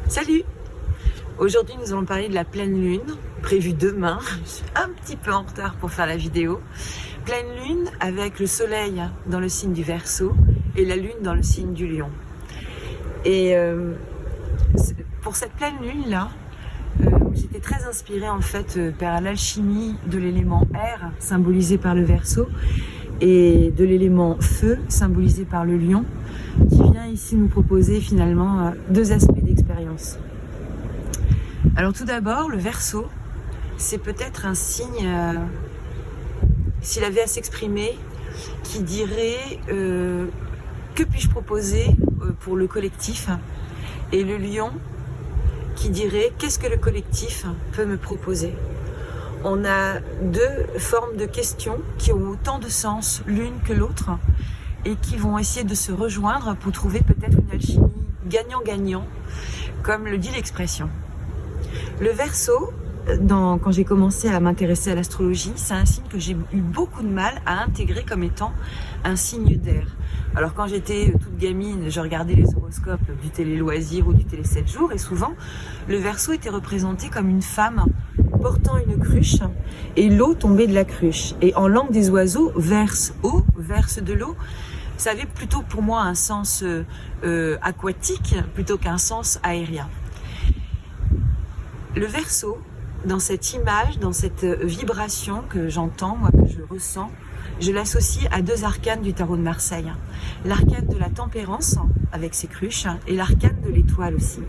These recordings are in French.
Salut! Aujourd'hui nous allons parler de la pleine lune, prévue demain. Je suis un petit peu en retard pour faire la vidéo. Pleine lune avec le soleil dans le signe du Verseau et la lune dans le signe du Lion. Et pour cette pleine lune là, j'étais très inspirée en fait par l'alchimie de l'élément air symbolisé par le Verseau et de l'élément feu symbolisé par le Lion, qui vient ici nous proposer finalement deux aspects d'expérience. Alors tout d'abord, le Verseau, c'est peut-être un signe, s'il avait à s'exprimer, qui dirait que puis-je proposer pour le collectif, et le Lion qui dirait qu'est-ce que le collectif peut me proposer. On a deux formes de questions qui ont autant de sens l'une que l'autre et qui vont essayer de se rejoindre pour trouver peut-être une alchimie gagnant-gagnant, comme le dit l'expression. Le Verseau, quand j'ai commencé à m'intéresser à l'astrologie, c'est un signe que j'ai eu beaucoup de mal à intégrer comme étant un signe d'air. Alors quand j'étais toute gamine, je regardais les horoscopes du Télé Loisirs ou du Télé 7 jours et souvent le Verseau était représenté comme une femme portant une cruche et l'eau tombait de la cruche. Et en langue des oiseaux, verse eau, verse de l'eau, ça avait plutôt pour moi un sens aquatique plutôt qu'un sens aérien. Le Verseau, dans cette image, dans cette vibration que j'entends, moi, que je ressens, je l'associe à deux arcanes du tarot de Marseille. L'arcane de la tempérance, avec ses cruches, et l'arcane de l'étoile aussi.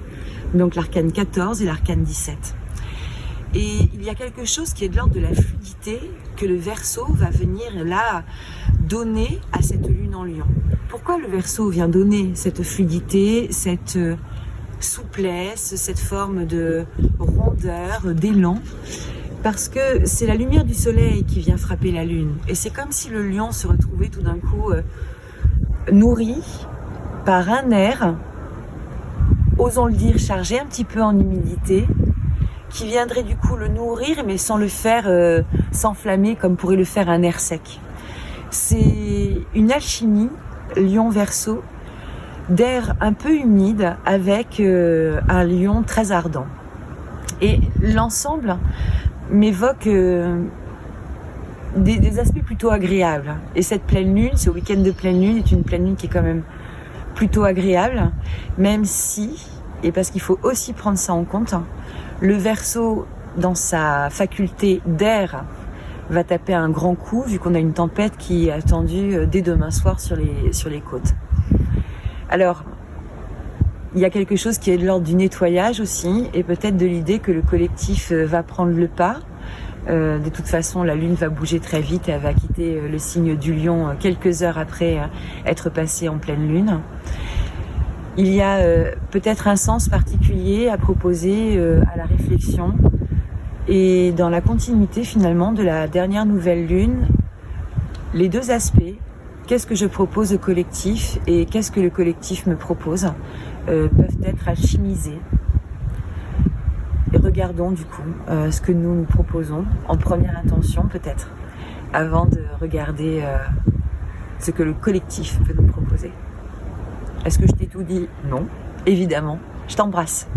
Donc l'arcane 14 et l'arcane 17. Et il y a quelque chose qui est de l'ordre de la fluidité que le Verseau va venir là donner à cette lune en Lion. Pourquoi le Verseau vient donner cette fluidité, cette souplesse, cette forme de rondeur, d'élan? Parce que c'est la lumière du soleil qui vient frapper la lune. Et c'est comme si le Lion se retrouvait tout d'un coup nourri par un air, osons le dire, chargé un petit peu en humidité, qui viendrait du coup le nourrir, mais sans le faire s'enflammer comme pourrait le faire un air sec. C'est une alchimie, Lion Verseau, d'air un peu humide avec un lion très ardent. Et l'ensemble m'évoque des aspects plutôt agréables. Et cette pleine lune, ce week-end de pleine lune est une pleine lune qui est quand même plutôt agréable, même si, et parce qu'il faut aussi prendre ça en compte, le Verseau, dans sa faculté d'air, va taper un grand coup, vu qu'on a une tempête qui est attendue dès demain soir sur les côtes. Alors, il y a quelque chose qui est de l'ordre du nettoyage aussi, et peut-être de l'idée que le collectif va prendre le pas. De toute façon, la lune va bouger très vite et elle va quitter le signe du Lion quelques heures après être passée en pleine lune. Il y a peut-être un sens particulier à proposer à la réflexion, et dans la continuité finalement de la dernière nouvelle lune, les deux aspects, qu'est-ce que je propose au collectif et qu'est-ce que le collectif me propose, peuvent être alchimisés. Et regardons du coup ce que nous proposons en première intention peut-être, avant de regarder ce que le collectif peut nous proposer. Est-ce que je t'ai tout dit? Non, évidemment. Je t'embrasse.